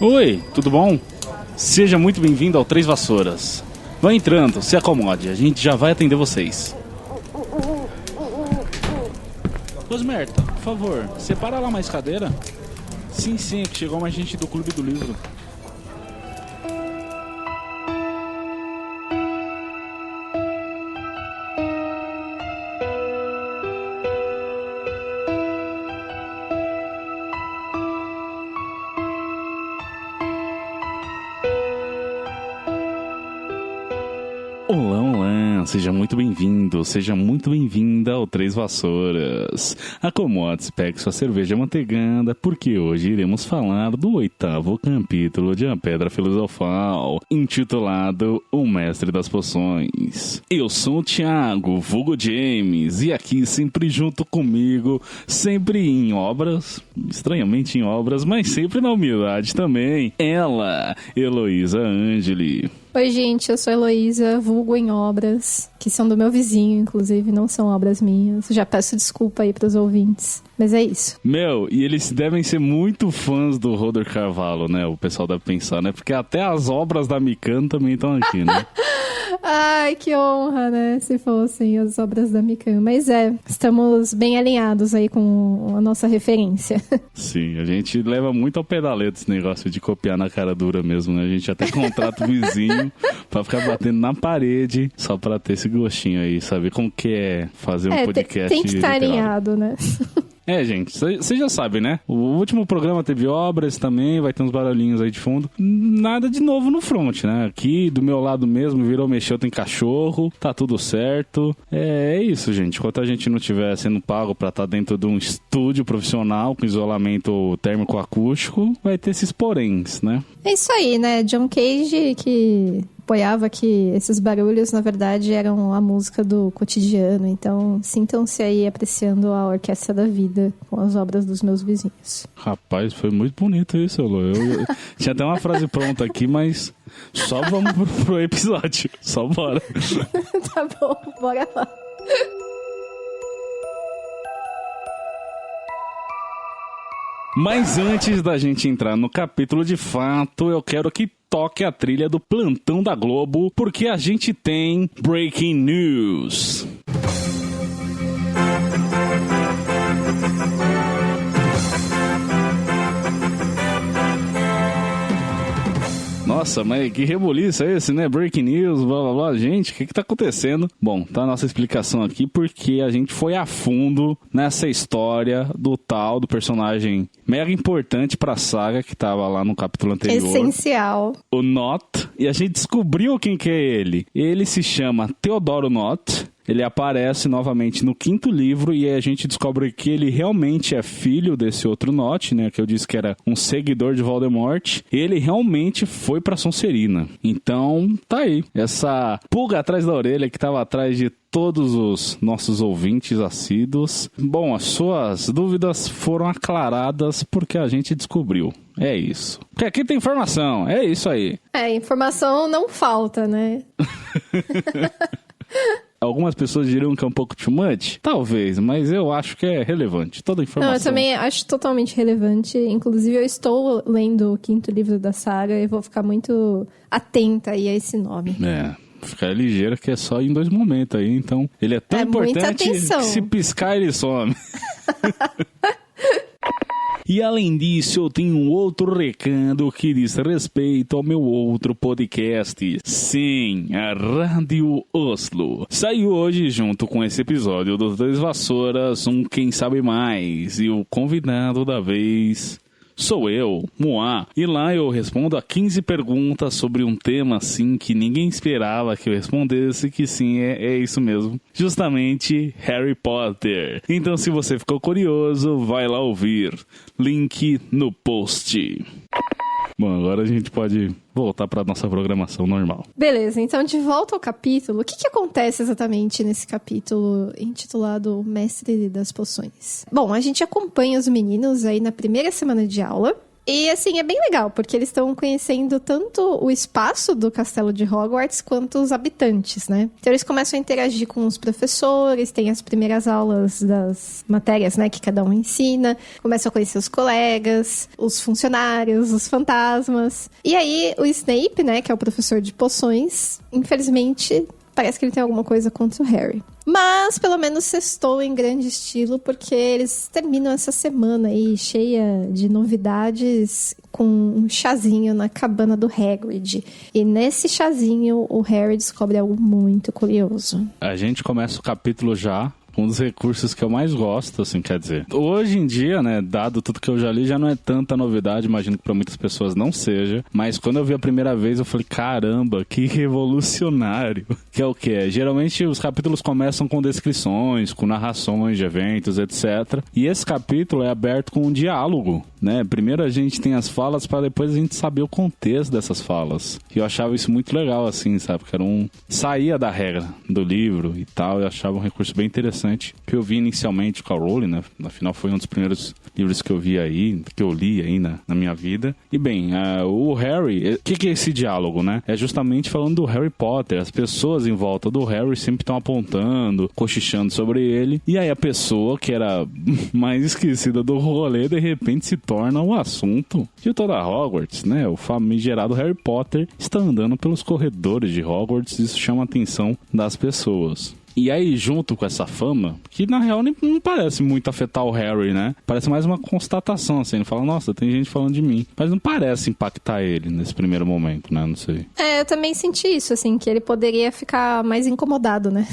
Oi, tudo bom? Seja muito bem-vindo ao Três Vassouras. Vá entrando, se acomode, a gente já vai atender vocês. Rosmerta, por favor, separa lá mais cadeira. Sim, é que chegou mais gente do Clube do Livro. Olá, seja muito bem-vindo, seja muito bem-vinda ao Três Vassouras. Acomode-se, pegue sua cerveja amanteigada, porque hoje iremos falar do 8º capítulo de A Pedra Filosofal, intitulado O Mestre das Poções. Eu sou o Thiago, vulgo James, e aqui sempre junto comigo, sempre em obras, estranhamente em obras, mas sempre na humildade também, ela, Heloísa Angeli. Oi, gente, eu sou a Heloísa, vulgo em obras, que são do meu vizinho, inclusive, não são obras minhas. Já peço desculpa aí pros ouvintes, mas é isso. E eles devem ser muito fãs do Roder Carvalho, né? O pessoal deve pensar, né? Porque até as obras da Mikan também estão aqui, né? Ai, que honra, né? Se fossem as obras da Mikan. Mas estamos bem alinhados aí com a nossa referência. Sim, a gente leva muito ao pedaleto esse negócio de copiar na cara dura mesmo, né? A gente até contrata o vizinho pra ficar batendo na parede, só pra ter esse gostinho aí, saber como que é fazer um podcast. Tem que estar alinhado, né? Gente, você já sabe, né? O último programa teve obras também, vai ter uns barulhinhos aí de fundo. Nada de novo no front, né? Aqui, do meu lado mesmo, virou mexeu, tem cachorro, tá tudo certo. É isso, gente. Enquanto a gente não estiver sendo pago pra estar dentro de um estúdio profissional com isolamento térmico acústico, vai ter esses poréns, né? É isso aí, né? John Cage que apoiava que esses barulhos, na verdade, eram a música do cotidiano. Então, sintam-se aí apreciando a orquestra da vida com as obras dos meus vizinhos. Rapaz, foi muito bonito isso, Elô. Eu tinha até uma frase pronta aqui, mas só vamos pro episódio. Só bora. Tá bom, bora lá. Mas antes da gente entrar no capítulo de fato, eu quero que toque a trilha do Plantão da Globo, porque a gente tem Breaking News. Nossa, mas que reboliço é esse, né? Breaking News, blá blá blá. Gente, o que tá acontecendo? Bom, tá a nossa explicação aqui porque a gente foi a fundo nessa história do personagem mega importante pra saga que tava lá no capítulo anterior. Essencial. O Nott. E a gente descobriu quem que é ele. Ele se chama Theodoro Nott. Ele aparece novamente no 5º livro e a gente descobre que ele realmente é filho desse outro Nott, né? Que eu disse que era um seguidor de Voldemort. Ele realmente foi pra Sonserina. Então, tá aí. Essa pulga atrás da orelha que tava atrás de todos os nossos ouvintes assíduos. Bom, as suas dúvidas foram aclaradas porque a gente descobriu. É isso. Porque aqui tem informação. É isso aí. Informação não falta, né? Algumas pessoas diriam que é um pouco too much. Talvez, mas eu acho que é relevante. Toda a informação. Não, eu também acho totalmente relevante. Inclusive, eu estou lendo o 5º livro da saga e vou ficar muito atenta aí a esse nome. Ficar ligeira que é só em 2 momentos aí. Então, ele é tão importante que se piscar ele some. E além disso, eu tenho um outro recado que diz respeito ao meu outro podcast. Sim, a Rádio Oslo. Saiu hoje, junto com esse episódio do Três Vassouras, um Quem Sabe Mais. E o convidado da vez sou eu, Moá. E lá eu respondo a 15 perguntas sobre um tema, assim, que ninguém esperava que eu respondesse, que sim, é isso mesmo. Justamente Harry Potter. Então, se você ficou curioso, vai lá ouvir. Link no post. Bom, agora a gente pode voltar para nossa programação normal. Beleza, então de volta ao capítulo. O que acontece exatamente nesse capítulo intitulado O Mestre das Poções? Bom, a gente acompanha os meninos aí na primeira semana de aula. E, assim, é bem legal, porque eles estão conhecendo tanto o espaço do castelo de Hogwarts quanto os habitantes, né? Então, eles começam a interagir com os professores, tem as primeiras aulas das matérias, né, que cada um ensina, começam a conhecer os colegas, os funcionários, os fantasmas. E aí, o Snape, né, que é o professor de poções, infelizmente, parece que ele tem alguma coisa contra o Harry. Mas, pelo menos, sextou em grande estilo, porque eles terminam essa semana aí cheia de novidades com um chazinho na cabana do Hagrid. E nesse chazinho, o Harry descobre algo muito curioso. A gente começa o capítulo já um dos recursos que eu mais gosto, assim, quer dizer. Hoje em dia, né, dado tudo que eu já li, já não é tanta novidade, imagino que pra muitas pessoas não seja, mas quando eu vi a primeira vez, eu falei, caramba, que revolucionário. Que é o quê? Geralmente os capítulos começam com descrições, com narrações de eventos, etc. E esse capítulo é aberto com um diálogo, né? Primeiro a gente tem as falas para depois a gente saber o contexto dessas falas. E eu achava isso muito legal, assim, sabe? Porque era saía da regra do livro e tal, eu achava um recurso bem interessante, que eu vi inicialmente com a Rowling, né? Afinal foi um dos primeiros livros que eu vi aí, que eu li aí na minha vida. E bem, o Harry, o que é esse diálogo, né? É justamente falando do Harry Potter. As pessoas em volta do Harry sempre estão apontando, cochichando sobre ele. E aí a pessoa que era mais esquecida do rolê, de repente se torna o assunto de toda Hogwarts, né? O famigerado Harry Potter está andando pelos corredores de Hogwarts e isso chama a atenção das pessoas. E aí, junto com essa fama, que na real nem parece muito afetar o Harry, né? Parece mais uma constatação, assim. Ele fala, nossa, tem gente falando de mim. Mas não parece impactar ele nesse primeiro momento, né? Não sei. Eu também senti isso, assim, que ele poderia ficar mais incomodado, né?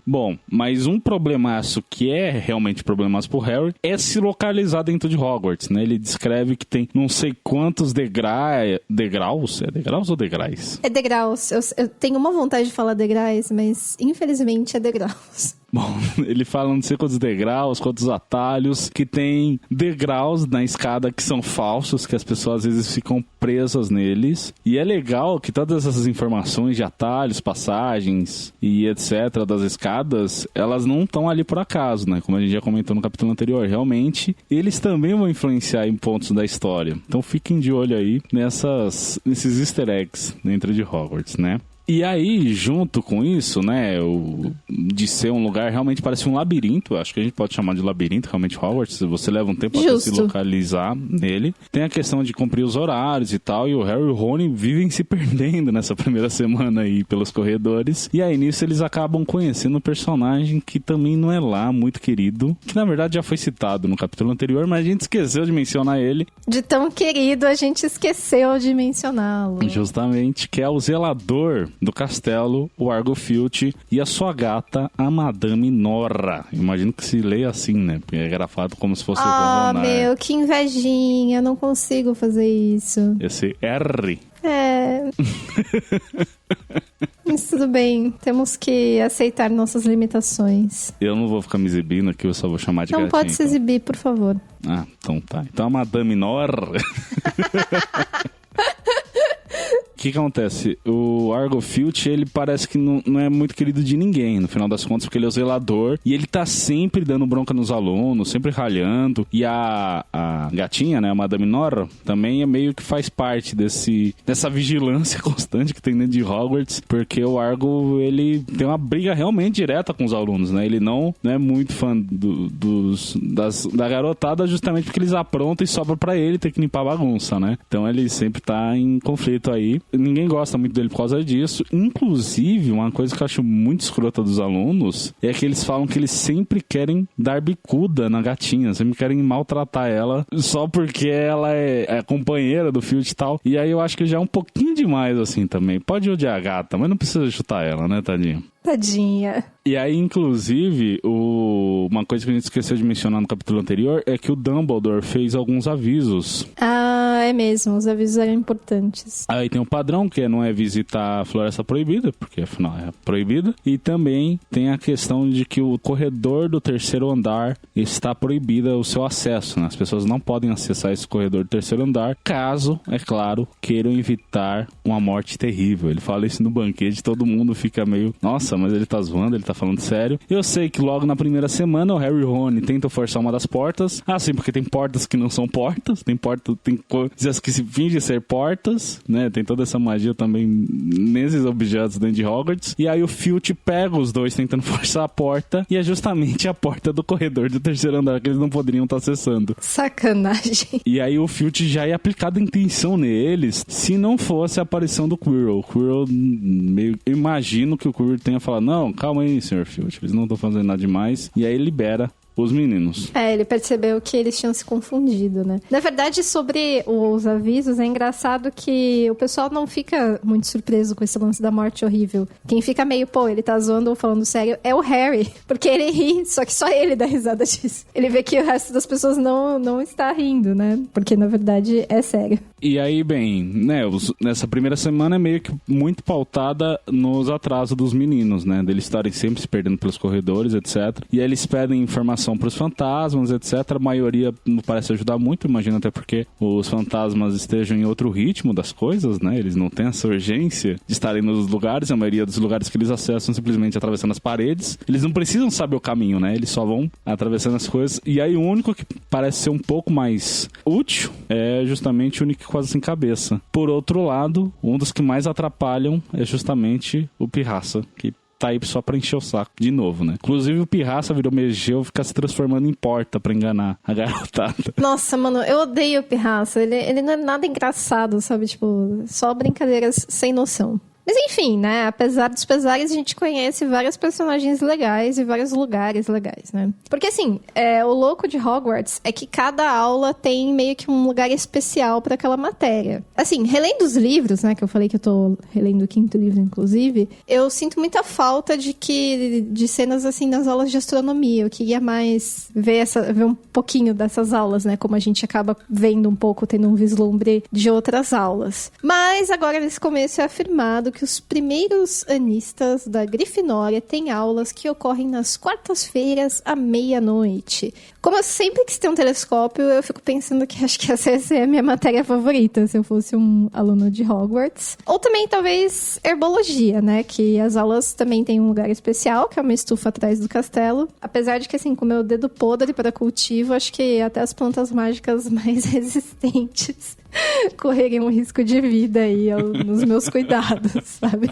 Bom, mas um problemaço que é realmente problemaço pro Harry é se localizar dentro de Hogwarts, né? Ele descreve que tem não sei quantos degraus? É degraus ou degraus? É degraus. Eu tenho uma vontade de falar degraus, mas infelizmente é degraus. Bom, ele fala não sei quantos degraus, quantos atalhos, que tem degraus na escada que são falsos, que as pessoas às vezes ficam presas neles. E é legal que todas essas informações de atalhos, passagens e etc. das escadas, elas não estão ali por acaso, né? Como a gente já comentou no capítulo anterior. Realmente, eles também vão influenciar em pontos da história. Então fiquem de olho aí nesses easter eggs dentro de Hogwarts, né? E aí, junto com isso, né, de ser um lugar, realmente parece um labirinto, acho que a gente pode chamar de labirinto, realmente, Hogwarts, você leva um tempo até se localizar nele. Tem a questão de cumprir os horários e tal, e o Harry e o Rony vivem se perdendo nessa primeira semana aí pelos corredores. E aí, nisso, eles acabam conhecendo um personagem que também não é lá muito querido, que na verdade já foi citado no capítulo anterior, mas a gente esqueceu de mencionar ele. De tão querido, a gente esqueceu de mencioná-lo. Justamente, que é o zelador do castelo, o Argo Filch, e a sua gata, a Madame Norra. Imagino que se leia assim, né? Porque é grafado como se fosse o Ronronar. Meu, que invejinha, eu não consigo fazer isso. Esse R. Mas tudo bem, temos que aceitar nossas limitações. Eu não vou ficar me exibindo aqui, eu só vou chamar de gatinha. Não pode se exibir, por favor. Ah, então tá. Então a Madame Norra... O que acontece? O Argo Filch, ele parece que não é muito querido de ninguém, no final das contas, porque ele é o zelador e ele tá sempre dando bronca nos alunos, sempre ralhando. E a gatinha, né, a Madame Norra, também é meio que faz parte dessa vigilância constante que tem dentro de Hogwarts, porque o Argo, ele tem uma briga realmente direta com os alunos, né? Ele não é muito fã da garotada, justamente porque eles aprontam e sobra pra ele ter que limpar a bagunça, né? Então ele sempre tá em conflito aí. Ninguém gosta muito dele por causa disso. Inclusive, uma coisa que eu acho muito escrota dos alunos é que eles falam que eles sempre querem dar bicuda na gatinha, sempre querem maltratar ela só porque ela é companheira do Filch e tal. E aí eu acho que já é um pouquinho demais assim também. Pode odiar a gata, mas não precisa chutar ela, né, tadinha? Tadinha. E aí, inclusive, uma coisa que a gente esqueceu de mencionar no capítulo anterior é que o Dumbledore fez alguns avisos. Ah, é mesmo. Os avisos eram importantes. Aí tem um padrão, que não é visitar a Floresta Proibida, porque afinal é proibida. E também tem a questão de que o corredor do terceiro andar está proibida o seu acesso, né? As pessoas não podem acessar esse corredor do terceiro andar, caso, é claro, queiram evitar uma morte terrível. Ele fala isso no banquete, todo mundo fica meio... Nossa, nossa, mas ele tá zoando, ele tá falando sério. Eu sei que logo na primeira semana o Harry e o Rony tentam forçar uma das portas. Ah, sim, porque tem portas que não são portas, tem coisas que se fingem ser portas, né? Tem toda essa magia também nesses objetos dentro de Hogwarts. E aí o Filch pega os dois tentando forçar a porta, e é justamente a porta do corredor do terceiro andar que eles não poderiam estar acessando. Sacanagem. E aí o Filch já ia aplicado intenção neles se não fosse a aparição do Quirrell. O Quirrell, eu imagino que o Quirrell tenha falado, não, calma aí, Sr. Filch, eles não estão fazendo nada demais. E aí ele libera os meninos. Ele percebeu que eles tinham se confundido, né? Na verdade, sobre os avisos, é engraçado que o pessoal não fica muito surpreso com esse lance da morte horrível. Quem fica meio, ele tá zoando ou falando sério, é o Harry. Porque ele ri, só que só ele dá risada disso. Ele vê que o resto das pessoas não está rindo, né? Porque, na verdade, é sério. E aí, bem, né, nessa primeira semana é meio que muito pautada nos atrasos dos meninos, né? Deles estarem sempre se perdendo pelos corredores, etc. E aí eles pedem informação para os fantasmas, etc. A maioria não parece ajudar muito, imagino, até porque os fantasmas estejam em outro ritmo das coisas, né? Eles não têm essa urgência de estarem nos lugares, a maioria dos lugares que eles acessam simplesmente atravessando as paredes. Eles não precisam saber o caminho, né? Eles só vão atravessando as coisas. E aí o único que parece ser um pouco mais útil é justamente o Nick quase sem cabeça. Por outro lado, um dos que mais atrapalham é justamente o Pirraça, que tá aí só pra encher o saco de novo, né? Inclusive o Pirraça virou Megeu, fica se transformando em porta pra enganar a garotada. Nossa, mano, eu odeio o Pirraça. Ele não é nada engraçado, sabe? Tipo, só brincadeiras sem noção. Mas enfim, né? Apesar dos pesares, a gente conhece vários personagens legais e vários lugares legais, né? Porque assim, o louco de Hogwarts é que cada aula tem meio que um lugar especial para aquela matéria. Assim, relendo os livros, né? Que eu falei que eu tô relendo o 5º livro, inclusive, eu sinto muita falta de cenas assim nas aulas de astronomia. Eu queria mais ver um pouquinho dessas aulas, né? Como a gente acaba vendo um pouco, tendo um vislumbre de outras aulas. Mas agora nesse começo é afirmado que os primeiros anistas da Grifinória têm aulas que ocorrem nas quartas-feiras à meia-noite. Como eu sempre quis ter um telescópio, eu fico pensando que acho que essa é a minha matéria favorita, se eu fosse um aluno de Hogwarts. Ou também, talvez, herbologia, né? Que as aulas também têm um lugar especial, que é uma estufa atrás do castelo. Apesar de que, assim, com o meu dedo podre para cultivo, acho que até as plantas mágicas mais resistentes correrem um risco de vida aí nos meus cuidados, sabe?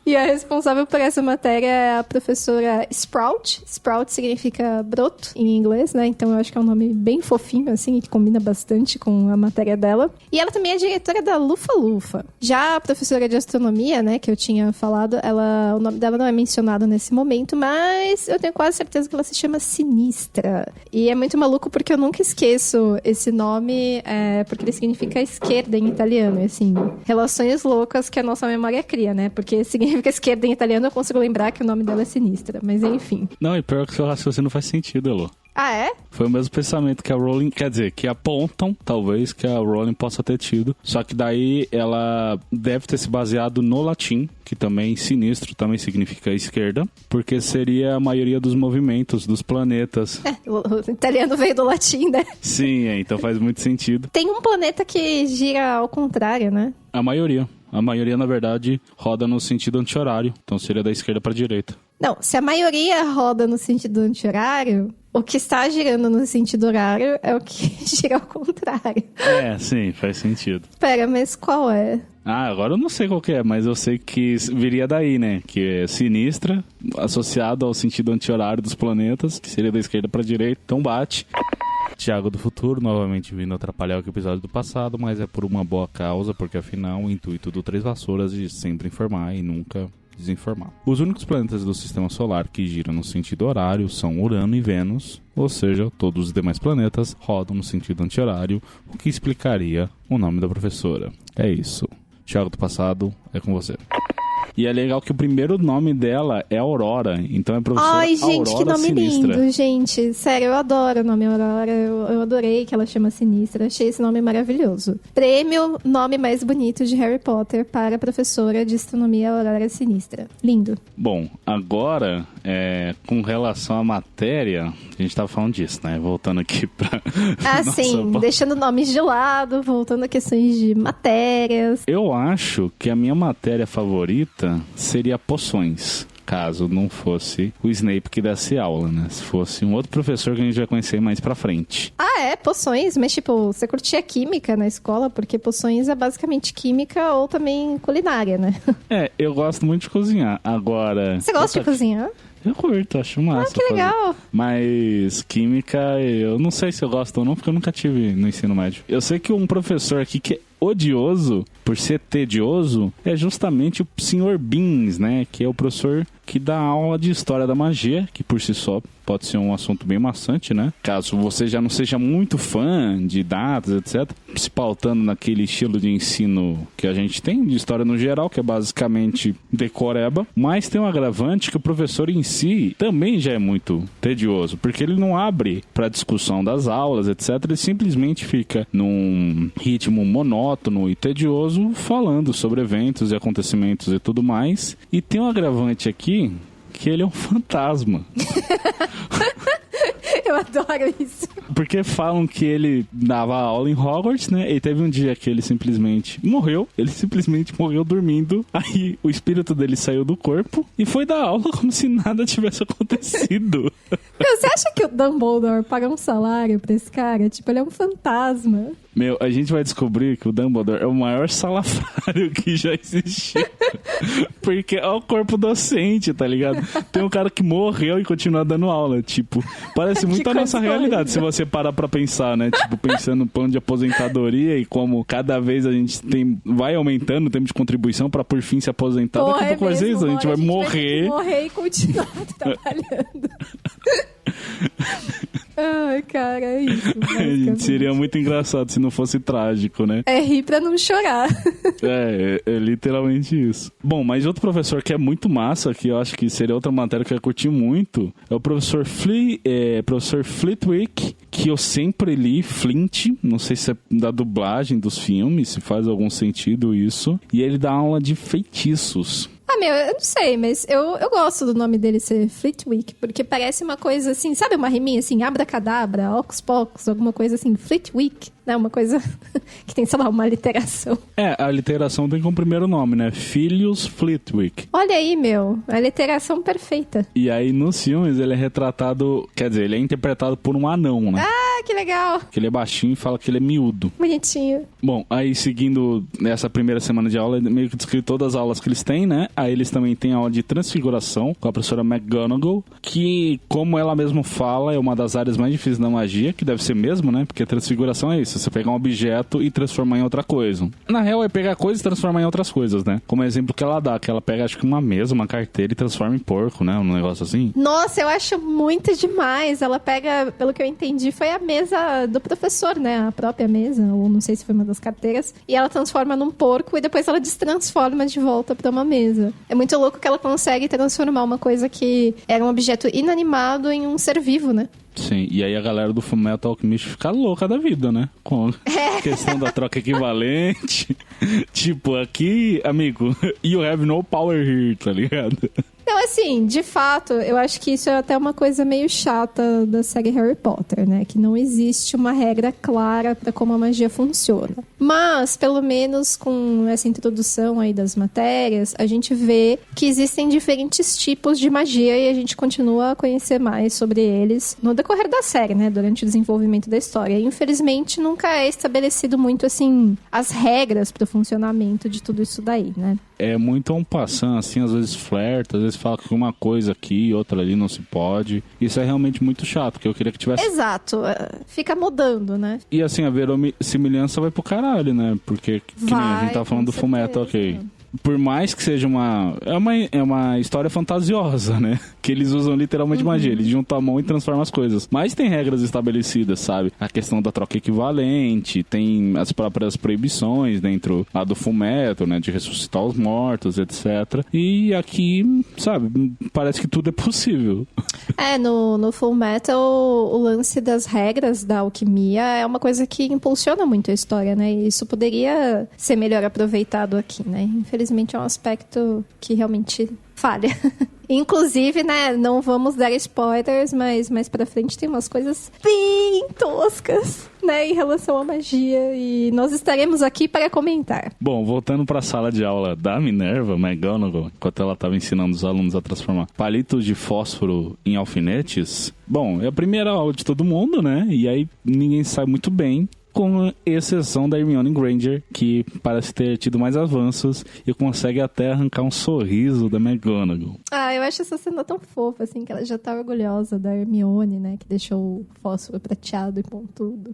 E a responsável por essa matéria é a professora Sprout. Sprout significa broto em inglês, né? Então eu acho que é um nome bem fofinho, assim, e que combina bastante com a matéria dela. E ela também é diretora da Lufa-Lufa. Já a professora de astronomia, né, que eu tinha falado, o nome dela não é mencionado nesse momento, mas eu tenho quase certeza que ela se chama Sinistra. E é muito maluco porque eu nunca esqueço esse nome, porque ele significa esquerda em italiano, e, assim, relações loucas que a nossa memória cria, né? Porque significa esquerda em italiano, eu consigo lembrar que o nome dela é Sinistra, mas enfim. Não, e pior que o seu raciocínio faz sentido, Elô. Ah, é? Foi o mesmo pensamento que a Rowling, quer dizer, que apontam, talvez, que a Rowling possa ter tido. Só que daí ela deve ter se baseado no latim, que também sinistro, também significa esquerda, porque seria a maioria dos movimentos dos planetas. O italiano veio do latim, né? Sim, então faz muito sentido. Tem um planeta que gira ao contrário, né? A maioria, na verdade, roda no sentido anti-horário. Então seria da esquerda para a direita. Não, se a maioria roda no sentido anti-horário, o que está girando no sentido horário é o que gira ao contrário. Sim, faz sentido. Pera, mas qual é? Agora eu não sei qual que é, mas eu sei que viria daí, né? Que é sinistra, associado ao sentido anti-horário dos planetas, que seria da esquerda para a direita. Então bate. Thiago do futuro, novamente vindo atrapalhar o episódio do passado, mas é por uma boa causa, porque afinal o intuito do Três Vassouras é de sempre informar e nunca desinformar. Os únicos planetas do sistema solar que giram no sentido horário são Urano e Vênus, ou seja, todos os demais planetas rodam no sentido anti-horário, o que explicaria o nome da professora. É isso. Thiago do passado, é com você. E é legal que o primeiro nome dela é Aurora, então é professora Aurora Sinistra. Ai, gente, que nome lindo, gente. Sério, eu adoro o nome Aurora, eu adorei que ela chama Sinistra, achei esse nome maravilhoso. Prêmio Nome Mais Bonito de Harry Potter para a professora de astronomia Aurora Sinistra. Lindo. Bom, agora, com relação à matéria, a gente tava falando disso, né? Voltando aqui pra... sim, deixando nomes de lado, voltando a questões de matérias. Eu acho que a minha matéria favorita favorita seria poções. Caso não fosse o Snape que desse aula, né? Se fosse um outro professor que a gente vai conhecer mais pra frente. Ah, é? Poções? Mas, tipo, você curtia química na escola? Porque poções é basicamente química ou também culinária, né? É, eu gosto muito de cozinhar. Agora... Você gosta de cozinhar? Eu curto, acho massa. Ah, que legal. Mas química, eu não sei se eu gosto ou não, porque eu nunca tive no ensino médio. Eu sei que um professor aqui que é odioso, por ser tedioso, é justamente o Sr. Beans, né? Que é o professor que dá aula de História da Magia, que por si só pode ser um assunto bem maçante, né? Caso você já não seja muito fã de datas, etc., se pautando naquele estilo de ensino que a gente tem, de história no geral, que é basicamente decoreba, mas tem um agravante que o professor em si também já é muito tedioso, porque ele não abre para discussão das aulas, etc., ele simplesmente fica num ritmo monótono e tedioso, falando sobre eventos e acontecimentos e tudo mais. E tem um agravante aqui, que ele é um fantasma. Eu adoro isso. Porque falam que ele dava aula em Hogwarts, né? E teve um dia que ele simplesmente morreu. Ele simplesmente morreu dormindo. Aí o espírito dele saiu do corpo e foi dar aula como se nada tivesse acontecido. Meu, você acha que o Dumbledore paga um salário pra esse cara? Tipo, ele é um fantasma. Meu, a gente vai descobrir que o Dumbledore é o maior salafrário que já existiu. Porque é o corpo docente, tá ligado? Tem um cara que morreu e continua dando aula. Tipo, parece muito a nossa realidade, se você parar pra pensar, né? Tipo, pensando no plano de aposentadoria e como cada vez a gente vai aumentando o tempo de contribuição pra por fim se aposentar. Daqui a pouco vai ser isso, a gente vai morrer. Vai morrer e continuar trabalhando. Ai, cara, é isso. Gente, seria muito engraçado se não fosse trágico, né? É rir pra não chorar. É literalmente isso. Bom, mas outro professor que é muito massa, que eu acho que seria outra matéria que eu ia curtir muito, é o professor Flitwick, que eu sempre li, Flint, não sei se é da dublagem dos filmes, se faz algum sentido isso, e ele dá aula de feitiços. Ah, meu, eu não sei, mas eu gosto do nome dele ser Flitwick, porque parece uma coisa assim, sabe uma riminha assim, abracadabra, ocus pocus, alguma coisa assim, Flitwick, né? Uma coisa que tem, sei lá, uma literação. É, a literação tem como primeiro nome, né? Filhos Flitwick. Olha aí, meu, a literação perfeita. E aí, nos filmes, ele é retratado, quer dizer, ele é interpretado por um anão, né? Ah, que legal. Que ele é baixinho e fala que ele é miúdo. Bonitinho. Bom, aí seguindo essa primeira semana de aula, meio que descrevi todas as aulas que eles têm, né? Aí eles também têm a aula de transfiguração com a professora McGonagall, que, como ela mesma fala, é uma das áreas mais difíceis da magia, que deve ser mesmo, né? Porque transfiguração é isso, você pegar um objeto e transformar em outra coisa. Na real, é pegar coisas e transformar em outras coisas, né? Como exemplo que ela dá, que ela pega, acho que uma mesa, uma carteira e transforma em porco, né? Um negócio assim. Nossa, eu acho muito demais. Ela pega, pelo que eu entendi, foi a mesa do professor, né? A própria mesa, ou não sei se foi uma das carteiras. E ela transforma num porco e depois ela destransforma de volta pra uma mesa. É muito louco que ela consegue transformar uma coisa que era um objeto inanimado em um ser vivo, né? Sim, e aí a galera do Fullmetal Alchemist fica louca da vida, né? Com a questão da troca equivalente. Tipo, aqui, amigo, you have no power here, tá ligado? Não, assim, de fato, eu acho que isso é até uma coisa meio chata da série Harry Potter, né? Que não existe uma regra clara para como a magia funciona. Mas, pelo menos com essa introdução aí das matérias, a gente vê que existem diferentes tipos de magia e a gente continua a conhecer mais sobre eles no decorrer da série, né? Durante o desenvolvimento da história. E, infelizmente, nunca é estabelecido muito, assim, as regras para o funcionamento de tudo isso daí, né? É muito um passant, assim, às vezes flerta, às vezes fala que uma coisa aqui e outra ali não se pode. Isso é realmente muito chato, porque eu queria que tivesse... Exato, fica mudando, né? E assim, a verossimilhança vai pro caralho, né? Porque, que nem a gente tava falando do Fullmetal, ok. Por mais que seja é uma história fantasiosa, né? Que eles usam literalmente magia. Eles juntam a mão e transformam as coisas. Mas tem regras estabelecidas, sabe? A questão da troca equivalente, tem as próprias proibições dentro lá do Fullmetal, né? De ressuscitar os mortos, etc. E aqui, sabe? Parece que tudo é possível. É, no Fullmetal, o lance das regras da alquimia é uma coisa que impulsiona muito a história, né? E isso poderia ser melhor aproveitado aqui, né? Infelizmente é um aspecto que realmente falha. Inclusive, né, não vamos dar spoilers, mas mais pra frente tem umas coisas bem toscas, né, em relação à magia, e nós estaremos aqui para comentar. Bom, voltando para a sala de aula da Minerva McGonagall, enquanto ela estava ensinando os alunos a transformar palitos de fósforo em alfinetes. Bom, é a primeira aula de todo mundo, né? E aí ninguém sabe muito bem, com exceção da Hermione Granger, que parece ter tido mais avanços e consegue até arrancar um sorriso da McGonagall. Ah, eu acho essa cena tão fofa, assim, que ela já tá orgulhosa da Hermione, né, que deixou o fósforo prateado e pontudo.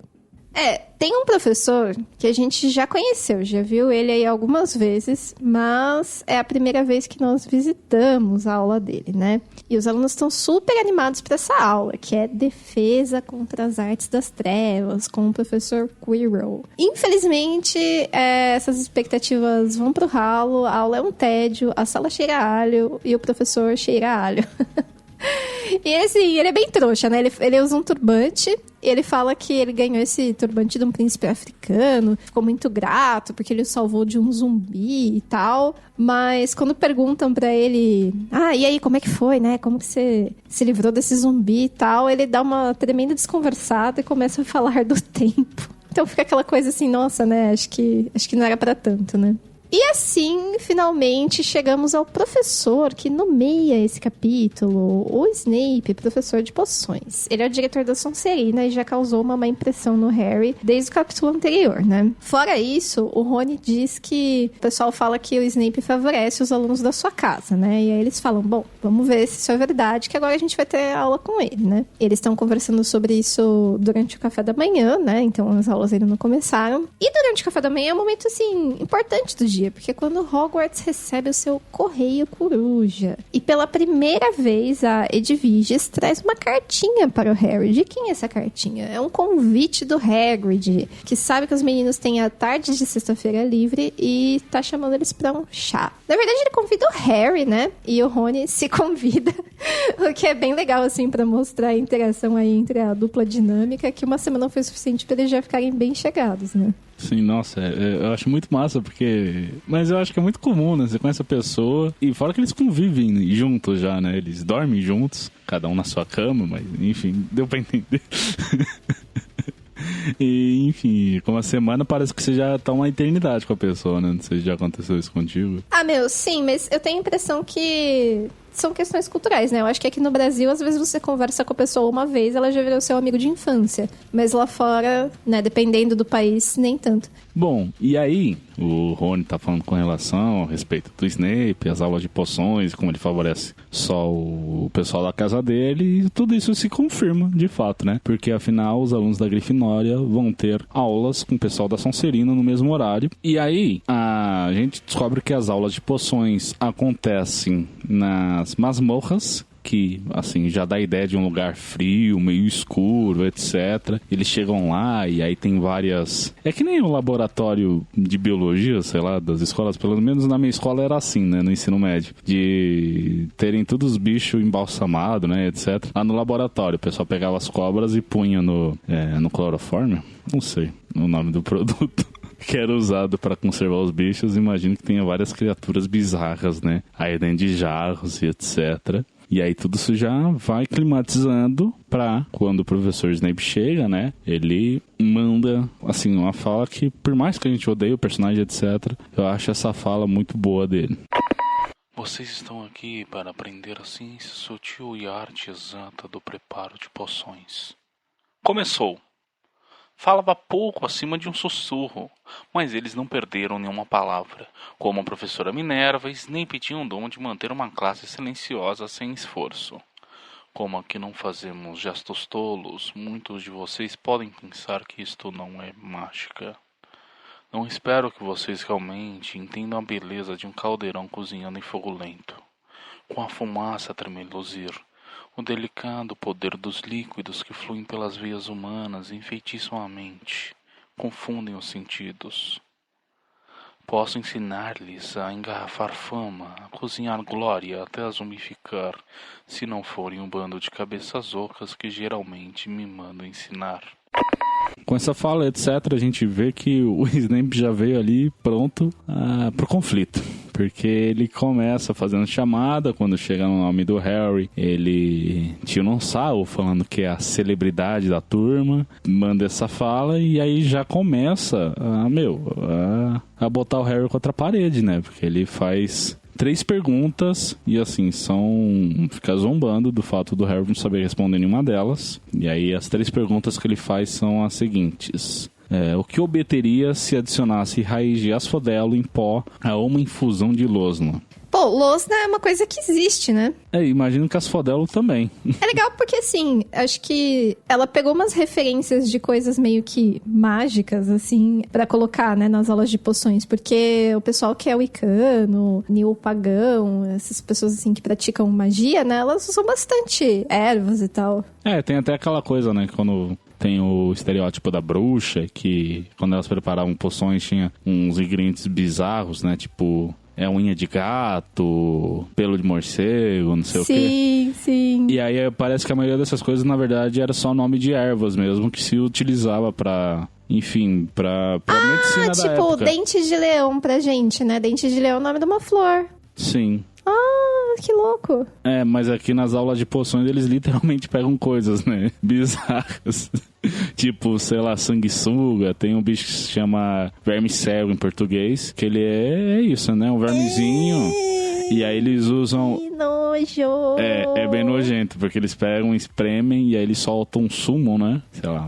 Tem um professor que a gente já conheceu, já viu ele aí algumas vezes, mas é a primeira vez que nós visitamos a aula dele, né? E os alunos estão super animados para essa aula, que é Defesa contra as Artes das Trevas, com o professor Quirrell. Infelizmente, essas expectativas vão pro ralo, a aula é um tédio, a sala cheira a alho e o professor cheira a alho. E ele é bem trouxa, né? Ele usa um turbante. Ele fala que ele ganhou esse turbante de um príncipe africano. Ficou muito grato porque ele o salvou de um zumbi e tal. Mas quando perguntam pra ele... e aí, como é que foi, né? Como que você se livrou desse zumbi e tal? Ele dá uma tremenda desconversada e começa a falar do tempo. Então fica aquela coisa assim, nossa, né? Acho que não era pra tanto, né? E assim, finalmente, chegamos ao professor que nomeia esse capítulo, o Snape, professor de poções. Ele é o diretor da Sonserina e já causou uma má impressão no Harry desde o capítulo anterior, né? Fora isso, o Rony diz que o pessoal fala que o Snape favorece os alunos da sua casa, né? E aí eles falam, bom, vamos ver se isso é verdade, que agora a gente vai ter aula com ele, né? Eles estão conversando sobre isso durante o café da manhã, né? Então as aulas ainda não começaram. E durante o café da manhã é um momento, assim, importante do dia, porque é quando Hogwarts recebe o seu correio coruja. E pela primeira vez, a Edviges traz uma cartinha para o Harry. De quem é essa cartinha? É um convite do Hagrid, que sabe que os meninos têm a tarde de sexta-feira livre e tá chamando eles pra um chá. Na verdade, ele convida o Harry, né? E o Rony se convida, o que é bem legal, assim, pra mostrar a interação aí entre a dupla dinâmica, que uma semana foi suficiente pra eles já ficarem bem chegados, né? Sim, nossa, eu acho muito massa, porque... Mas eu acho que é muito comum, né? Você conhece a pessoa, e fora que eles convivem juntos já, né? Eles dormem juntos, cada um na sua cama, mas, enfim, deu pra entender. E, enfim, com uma semana parece que você já tá uma eternidade com a pessoa, né? Não sei se já aconteceu isso contigo. Sim, mas eu tenho a impressão que... são questões culturais, né? Eu acho que aqui no Brasil, às vezes você conversa com a pessoa uma vez, ela já virou seu amigo de infância. Mas lá fora, né, dependendo do país, nem tanto. Bom, e aí, o Rony tá falando com relação ao respeito do Snape, as aulas de poções, como ele favorece só o pessoal da casa dele, e tudo isso se confirma, de fato, né? Porque, afinal, os alunos da Grifinória vão ter aulas com o pessoal da Sonserina no mesmo horário. E aí, a gente descobre que as aulas de poções acontecem nas masmorras, que, assim, já dá a ideia de um lugar frio, meio escuro, etc. Eles chegam lá e aí tem várias... É que nem o laboratório de biologia, sei lá, das escolas. Pelo menos na minha escola era assim, né, no ensino médio. De terem todos os bichos embalsamados, né, etc. Lá no laboratório, o pessoal pegava as cobras e punha no clorofórmio. Não sei o nome do produto. Que era usado para conservar os bichos. Imagino que tenha várias criaturas bizarras, né? Aí dentro de jarros e etc. E aí tudo isso já vai climatizando pra quando o professor Snape chega, né? Ele manda, assim, uma fala que, por mais que a gente odeie o personagem, etc., eu acho essa fala muito boa dele. Vocês estão aqui para aprender a ciência sutil e a arte exata do preparo de poções. Começou. Falava pouco acima de um sussurro, mas eles não perderam nenhuma palavra. Como a professora Minerva, Snape tinha o dom de manter uma classe silenciosa sem esforço. Como aqui não fazemos gestos tolos, muitos de vocês podem pensar que isto não é mágica. Não espero que vocês realmente entendam a beleza de um caldeirão cozinhando em fogo lento, com a fumaça a tremeluzir. O delicado poder dos líquidos que fluem pelas veias humanas enfeitiçam a mente, confundem os sentidos. Posso ensinar-lhes a engarrafar fama, a cozinhar glória até a zumbificar, se não forem um bando de cabeças ocas que geralmente me mandam ensinar. Com essa fala, etc., a gente vê que o Snape já veio ali pronto pro conflito. Porque ele começa fazendo chamada, quando chega no nome do Harry, ele tira um sarro falando que é a celebridade da turma, manda essa fala e aí já começa a botar o Harry contra a parede, né? Porque ele faz 3 perguntas e assim, fica zombando do fato do Harry não saber responder nenhuma delas. E aí as 3 perguntas que ele faz são as seguintes: o que obteria se adicionasse raiz de asphodelo em pó a uma infusão de losna? Pô, losna é uma coisa que existe, né? Imagino que asphodelo também. É legal porque, assim, acho que ela pegou umas referências de coisas meio que mágicas, assim, pra colocar, né, nas aulas de poções. Porque o pessoal que é wicano, neopagão, essas pessoas, assim, que praticam magia, né, elas usam bastante ervas e tal. Tem até aquela coisa, né, quando tem o estereótipo da bruxa, que quando elas preparavam poções tinha uns ingredientes bizarros, né, tipo unha de gato, pelo de morcego, não sei o quê. Sim, sim. E aí parece que a maioria dessas coisas, na verdade, era só nome de ervas mesmo, que se utilizava pra, enfim, pra medicina da época. Tipo, dente de leão pra gente, né? Dente de leão é o nome de uma flor. Sim. Que louco. Mas aqui nas aulas de poções eles literalmente pegam coisas, né, bizarras. Tipo, sei lá, sanguessuga. Tem um bicho que se chama vermicelo em português, que ele é isso, né, um vermezinho. E aí eles usam... Que nojo! É bem nojento, porque eles pegam, espremem e aí eles soltam um sumo, né? Sei lá,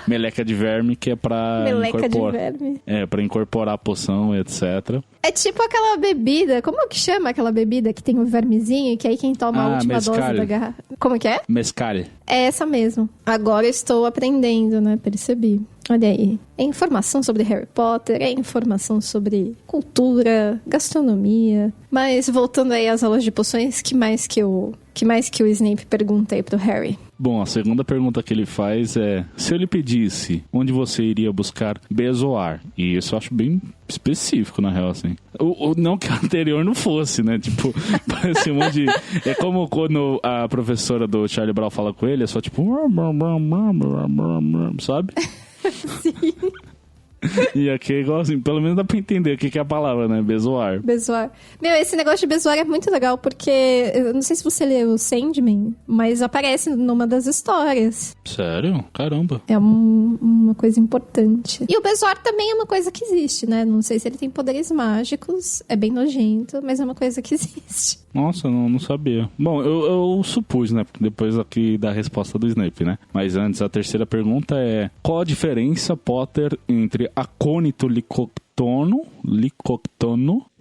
meleca de verme, que é pra Meleca incorporar... de verme. Pra incorporar a poção, etc. É tipo aquela bebida, como que chama aquela bebida que tem um vermezinho, que aí quem toma a última mescal. dose da garrafa... Como que é? Mescal. É essa mesmo. Agora eu estou aprendendo, né? Percebi. Olha aí. É informação sobre Harry Potter, é informação sobre cultura, gastronomia. Mas voltando aí às aulas de poções, que mais que o Snape pergunta aí pro Harry? Bom, a segunda pergunta que ele faz é: se eu lhe pedisse onde você iria buscar Bezoar? E isso eu acho bem específico, na real, assim. Não que a anterior não fosse, né? Tipo, parece um monte de... É como quando a professora do Charlie Brown fala com ele, é só tipo... Sabe? Sim. E aqui é igual assim, pelo menos dá pra entender o que é a palavra, né? Bezoar. Bezoar. Meu, esse negócio de bezoar é muito legal, porque eu não sei se você leu o Sandman, mas aparece numa das histórias. Sério? Caramba. É uma coisa importante. E o bezoar também é uma coisa que existe, né? Não sei se ele tem poderes mágicos, é bem nojento, mas é uma coisa que existe. Nossa, não sabia. Bom, eu supus, né? Depois aqui da resposta do Snape, né? Mas antes, a terceira pergunta é: qual a diferença, Potter, entre acônito licoctono,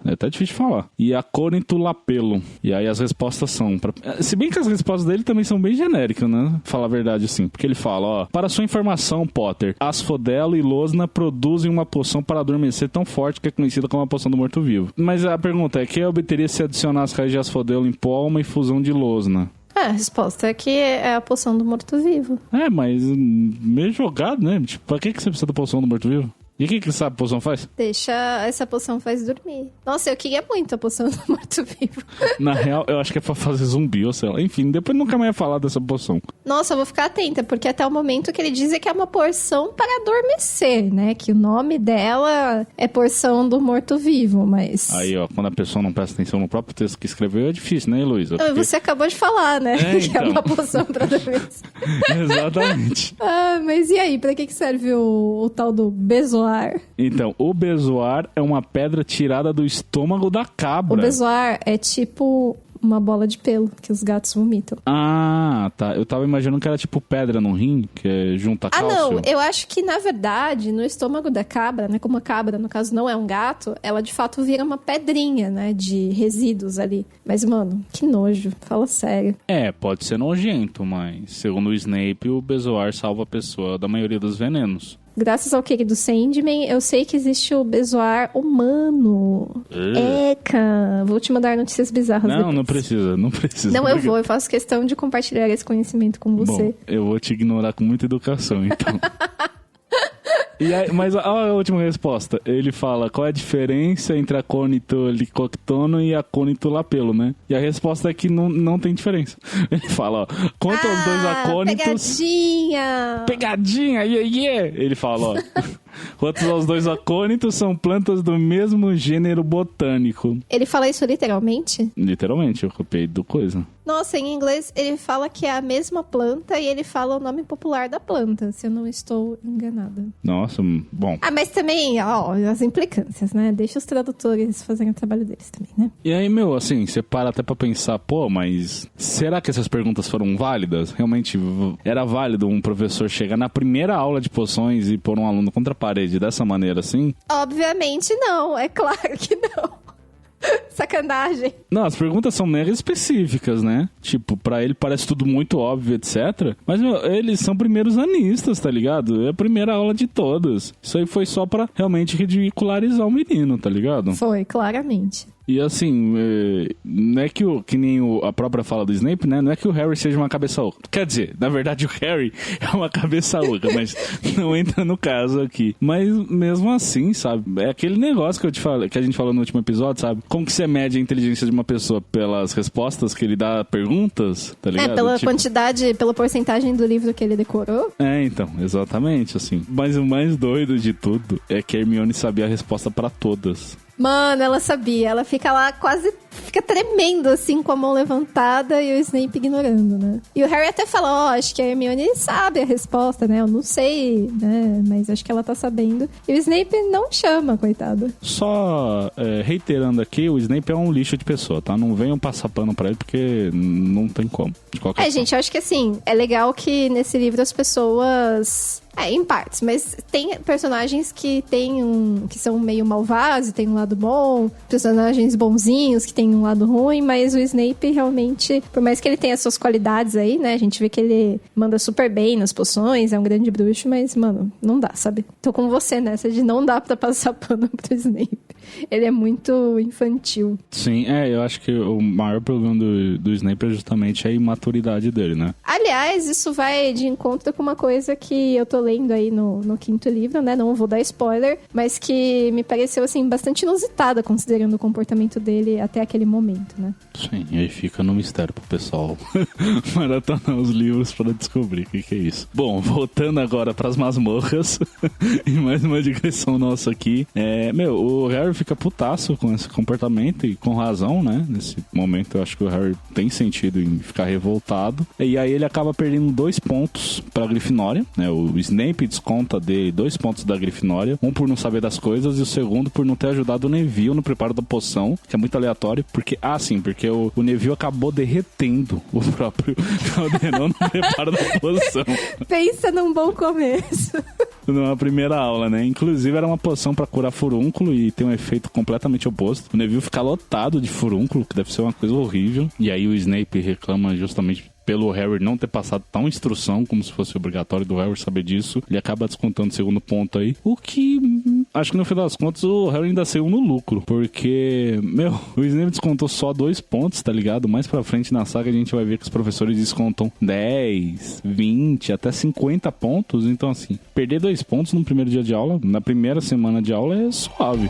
é até difícil de falar, e acônito lapelo? E aí as respostas são... Se bem que as respostas dele também são bem genéricas, né? Falar a verdade, assim. Porque ele fala, para sua informação, Potter, asphodelo e losna produzem uma poção para adormecer tão forte que é conhecida como a poção do morto-vivo. Mas a pergunta é: quem obteria se adicionar as raízes de asphodelo em pó a uma infusão de losna? A resposta é que é a poção do morto-vivo. Mas meio jogado, né? Tipo, pra que você precisa da poção do morto-vivo? E o que essa poção faz? Essa poção faz dormir. Nossa, eu queria muito a poção do morto-vivo. Na real, eu acho que é pra fazer zumbi, ou sei lá. Enfim, depois nunca mais ia falar dessa poção. Nossa, eu vou ficar atenta, porque até o momento que ele diz é que é uma porção para adormecer, né? Que o nome dela é porção do morto-vivo, mas... Aí, ó, quando a pessoa não presta atenção no próprio texto que escreveu, é difícil, né, Heloísa? Porque... Você acabou de falar, né? Que é uma poção para adormecer. Exatamente. Mas e aí, pra que serve o tal do bezoar? Então, o bezoar é uma pedra tirada do estômago da cabra. O bezoar é tipo uma bola de pelo que os gatos vomitam. Ah, tá. Eu tava imaginando que era tipo pedra no rim, que junta cálcio. Não. Eu acho que, na verdade, no estômago da cabra, né? Como a cabra, no caso, não é um gato, ela de fato vira uma pedrinha, né? De resíduos ali. Mas, mano, que nojo. Fala sério. Pode ser nojento, mas segundo o Snape, o bezoar salva a pessoa da maioria dos venenos. Graças ao querido Sandman, eu sei que existe o bezoar humano. Eca! Vou te mandar notícias bizarras depois. Não precisa. Não, eu faço questão de compartilhar esse conhecimento com você. Bom, eu vou te ignorar com muita educação, então. E aí, mas olha a última resposta. Ele fala: qual é a diferença entre acônito licoctono e acônito lapelo, né? E a resposta é que não tem diferença. Ele fala, ó, quanto aos dois acônitos... Pegadinha! Pegadinha, yeah. Ele fala, ó, Quanto aos dois acônitos, são plantas do mesmo gênero botânico. Ele fala isso literalmente? Literalmente, eu copiei do coisa. Nossa, em inglês ele fala que é a mesma planta e ele fala o nome popular da planta, se eu não estou enganada. Nossa, bom. Ah, mas também, ó, as implicâncias, né? Deixa os tradutores fazerem o trabalho deles também, né? E aí, meu, assim, você para até pra pensar, pô, mas será que essas perguntas foram válidas? Realmente era válido um professor chegar na primeira aula de poções e pôr um aluno contra a parede dessa maneira assim? Obviamente não, é claro que não. Sacanagem. Não, as perguntas são mega específicas, né? Tipo, pra ele parece tudo muito óbvio, etc. Mas, meu, eles são primeiros anistas, tá ligado? É a primeira aula de todas. Isso aí foi só pra realmente ridicularizar o menino, tá ligado? Foi, claramente. E assim, não é que nem a própria fala do Snape, né? Não é que o Harry seja uma cabeça oca. Quer dizer, na verdade o Harry é uma cabeça oca, mas não entra no caso aqui. Mas mesmo assim, sabe? É aquele negócio que eu te falei, que a gente falou no último episódio, sabe? Como que você mede a inteligência de uma pessoa? Pelas respostas que ele dá a perguntas, tá ligado? Pela quantidade, pela porcentagem do livro que ele decorou. Então, exatamente, assim. Mas o mais doido de tudo é que a Hermione sabia a resposta pra todas. Mano, ela sabia. Ela fica lá quase... Fica tremendo, assim, com a mão levantada e o Snape ignorando, né? E o Harry até fala, acho que a Hermione sabe a resposta, né? Eu não sei, né? Mas acho que ela tá sabendo. E o Snape não chama, coitado. Só reiterando aqui, o Snape é um lixo de pessoa, tá? Não venham passar pano pra ele, porque não tem como. De qualquer forma. Gente, eu acho que assim, é legal que nesse livro as pessoas... em partes, mas tem personagens que que são meio malvados e tem um lado bom, personagens bonzinhos que tem um lado ruim, mas o Snape realmente, por mais que ele tenha suas qualidades aí, né, a gente vê que ele manda super bem nas poções, é um grande bruxo, mas, mano, não dá, sabe? Tô com você nessa de não dá pra passar pano pro Snape. Ele é muito infantil. Sim, eu acho que o maior problema do Snape é justamente a imaturidade dele, né? Aliás, isso vai de encontro com uma coisa que eu tô lendo aí no quinto livro, né? Não vou dar spoiler, mas que me pareceu, assim, bastante inusitada, considerando o comportamento dele até aquele momento, né? Sim, e aí fica no mistério pro pessoal maratonar os livros para descobrir o que é isso. Bom, voltando agora pras masmorras e mais uma digressão nossa aqui. O Harry fica putaço com esse comportamento e com razão, né? Nesse momento eu acho que o Harry tem sentido em ficar revoltado. E aí ele acaba perdendo 2 pontos pra Grifinória, né? O Snape desconta dele 2 pontos da Grifinória, um por não saber das coisas e o segundo por não ter ajudado o Neville no preparo da poção, que é muito aleatório, porque o Neville acabou derretendo o próprio Caldeirão no preparo da poção. Pensa num bom começo. Na primeira aula, né? Inclusive era uma poção pra curar furúnculo e tem um efeito completamente oposto. O Neville fica lotado de furúnculo, que deve ser uma coisa horrível. E aí o Snape reclama justamente pelo Harry não ter passado tal instrução, como se fosse obrigatório do Harry saber disso. Ele acaba descontando o segundo ponto aí. O que, acho que no final das contas, o Harry ainda saiu no lucro. Porque, o Snape descontou só 2 pontos, tá ligado? Mais pra frente na saga a gente vai ver que os professores descontam 10, 20, até 50 pontos. Então, assim, perder 2 pontos no primeiro dia de aula, na primeira semana de aula, é suave.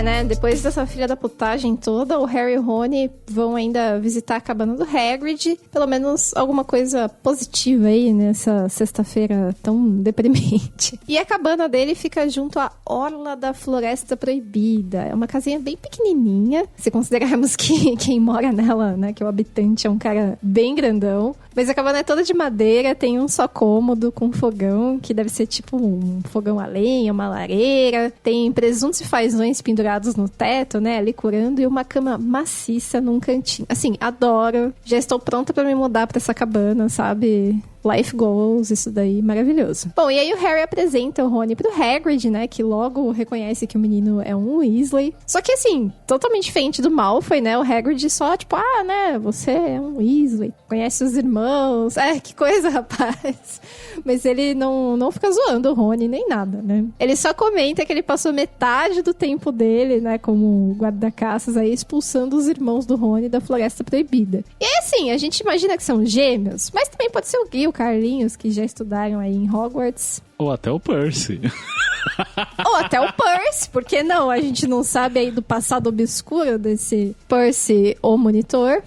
Né? Depois dessa filha da putagem toda, o Harry e o Rony vão ainda visitar a cabana do Hagrid. Pelo menos alguma coisa positiva aí nessa sexta-feira tão deprimente. E a cabana dele fica junto à orla da Floresta Proibida. É uma casinha bem pequenininha, se considerarmos que quem mora nela, né, que o habitante é um cara bem grandão. Mas a cabana é toda de madeira, tem um só cômodo com fogão, que deve ser tipo um fogão a lenha, uma lareira. Tem presuntos e fazões pendurados no teto, né, ali curando, e uma cama maciça num cantinho. Assim, adoro. Já estou pronta pra me mudar pra essa cabana, sabe? Life goals, isso daí, maravilhoso. Bom, e aí o Harry apresenta o Rony pro Hagrid, né, que logo reconhece que o menino é um Weasley. Só que, assim, totalmente diferente do Malfoy, né, o Hagrid só, tipo, né, você é um Weasley, conhece os irmãos, que coisa, rapaz. Mas ele não fica zoando o Rony nem nada, né. Ele só comenta que ele passou metade do tempo dele, né, como guarda-caças aí, expulsando os irmãos do Rony da Floresta Proibida. E aí, assim, a gente imagina que são gêmeos, mas também pode ser o Gui e o Carlinhos, que já estudaram aí em Hogwarts. Ou até o Percy. Ou até o Percy, por que não? A gente não sabe aí do passado obscuro desse Percy, o monitor.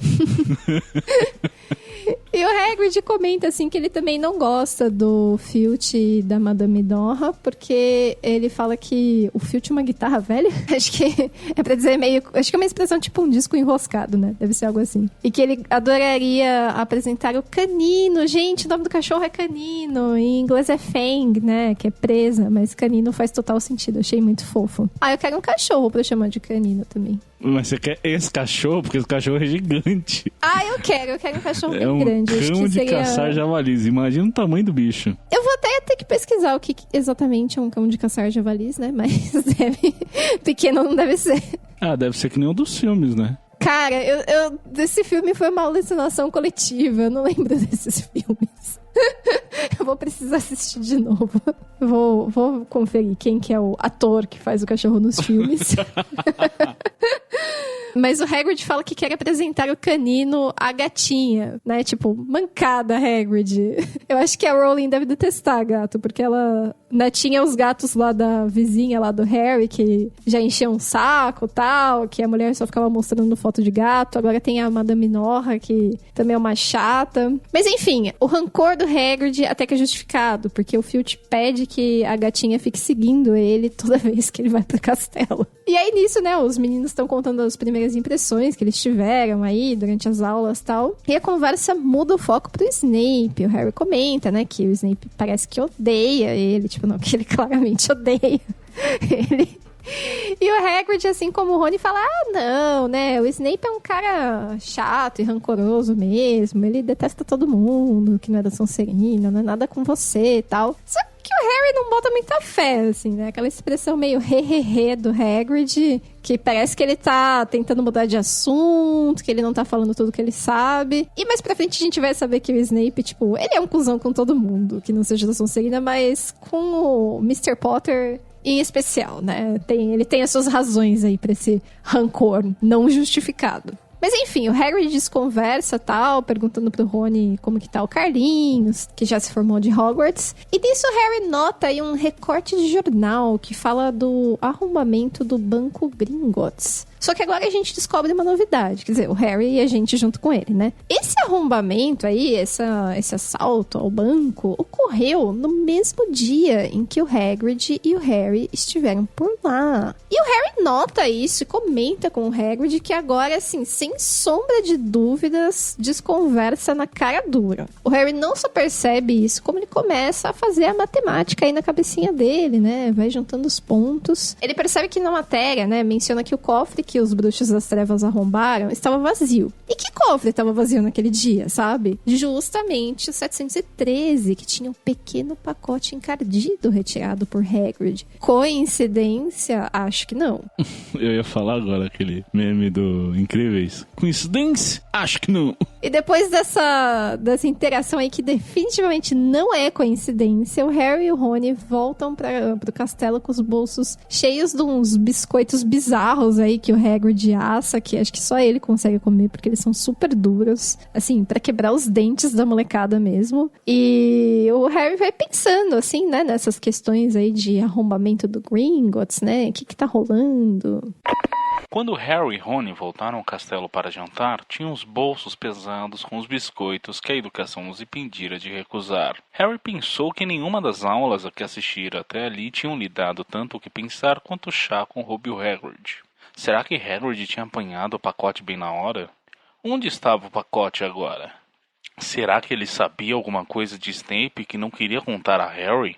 E o Hagrid comenta, assim, que ele também não gosta do Filch e da Madame Donra, porque ele fala que o Filch é uma guitarra velha. Acho que é pra dizer meio... Acho que é uma expressão tipo um disco enroscado, né? Deve ser algo assim. E que ele adoraria apresentar o Canino. Gente, o nome do cachorro é Canino. Em inglês é Fang, né? Que é presa, mas Canino faz total sentido. Achei muito fofo. Eu quero um cachorro pra chamar de Canino também. Mas você quer esse cachorro? Porque esse cachorro é gigante. Eu quero um cachorro bem grande. É um cão de caçar javalis. Imagina o tamanho do bicho. Eu vou até ter que pesquisar o que exatamente é um cão de caçar javalis, né? Mas pequeno não deve ser. Deve ser que nem um dos filmes, né? Cara, esse filme foi uma alucinação coletiva. Eu não lembro desses filmes. Eu vou precisar assistir de novo. Vou conferir quem que é o ator que faz o cachorro nos filmes. Mas o Hagrid fala que quer apresentar o Canino à gatinha, né? Tipo, mancada, Hagrid. Eu acho que a Rowling deve detestar gato, porque ela... Né, tinha os gatos lá da vizinha, lá do Harry, que já enchiam um saco e tal, que a mulher só ficava mostrando foto de gato. Agora tem a Madame Norra, que também é uma chata. Mas enfim, o rancor do Hagrid até que é justificado, porque o Filch pede que a gatinha fique seguindo ele toda vez que ele vai pro castelo. E aí nisso, né, os meninos estão contando as primeiras impressões que eles tiveram aí durante as aulas e tal. E a conversa muda o foco pro Snape. O Harry comenta, né, que o Snape parece que odeia ele. Tipo, não, que ele claramente odeia ele. E o Hagrid, assim como o Rony, fala, não, né, o Snape é um cara chato e rancoroso mesmo, ele detesta todo mundo, que não é da Sonserina, não é nada com você e tal. Só que o Harry não bota muita fé, assim, né, aquela expressão meio he do Hagrid, que parece que ele tá tentando mudar de assunto, que ele não tá falando tudo que ele sabe. E mais pra frente a gente vai saber que o Snape, tipo, ele é um cuzão com todo mundo, que não seja da Sonserina, mas com o Mr. Potter... em especial, né? Ele tem as suas razões aí pra esse rancor não justificado. Mas enfim, o Hagrid desconversa tal, perguntando pro Rony como que tá o Carlinhos, que já se formou de Hogwarts. E nisso o Harry nota aí um recorte de jornal que fala do arrombamento do Banco Gringotts. Só que agora a gente descobre uma novidade. Quer dizer, o Harry e a gente junto com ele, né? Esse arrombamento aí, esse assalto ao banco, ocorreu no mesmo dia em que o Hagrid e o Harry estiveram por lá. E o Harry nota isso e comenta com o Hagrid que agora, assim, sem sombra de dúvidas, desconversa na cara dura. O Harry não só percebe isso, como ele começa a fazer a matemática aí na cabecinha dele, né? Vai juntando os pontos. Ele percebe que na matéria, né, menciona que o cofre que os bruxos das trevas arrombaram estava vazio. E que cofre estava vazio naquele dia, sabe? Justamente o 713, que tinha um pequeno pacote encardido retirado por Hagrid. Coincidência? Acho que não. Eu ia falar agora aquele meme do Incríveis. Coincidência? Acho que não. E depois dessa interação aí, que definitivamente não é coincidência, o Harry e o Rony voltam pro castelo com os bolsos cheios de uns biscoitos bizarros aí que o Hagrid assa, que acho que só ele consegue comer, porque eles são super duros, assim, pra quebrar os dentes da molecada mesmo. E o Harry vai pensando, assim, né, nessas questões aí de arrombamento do Gringotts, né, o que tá rolando... Quando Harry e Rony voltaram ao castelo para jantar, tinham os bolsos pesados com os biscoitos que a educação os impedira de recusar. Harry pensou que nenhuma das aulas a que assistira até ali tinham lhe dado tanto o que pensar quanto o chá com Rubio Hagrid. Será que Hagrid tinha apanhado o pacote bem na hora? Onde estava o pacote agora? Será que ele sabia alguma coisa de Snape que não queria contar a Harry?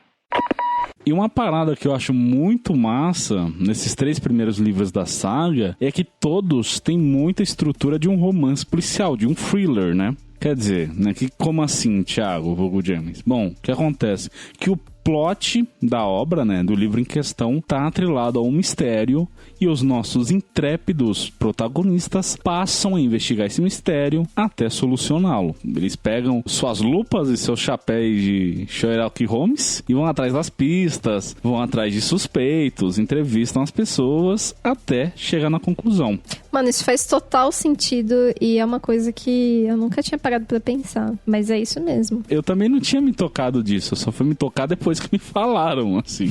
E uma parada que eu acho muito massa nesses 3 primeiros livros da saga é que todos têm muita estrutura de um romance policial, de um thriller, né? Quer dizer, né? Como assim, Thiago, Hugo James? Bom, o que acontece? Que o plot da obra, né, do livro em questão, tá atrelado a um mistério e os nossos intrépidos protagonistas passam a investigar esse mistério até solucioná-lo. Eles pegam suas lupas e seus chapéus de Sherlock Holmes e vão atrás das pistas, vão atrás de suspeitos, entrevistam as pessoas até chegar na conclusão. Mano, isso faz total sentido e é uma coisa que eu nunca tinha parado pra pensar, mas é isso mesmo. Eu também não tinha me tocado disso, eu só fui me tocar depois que me falaram, assim.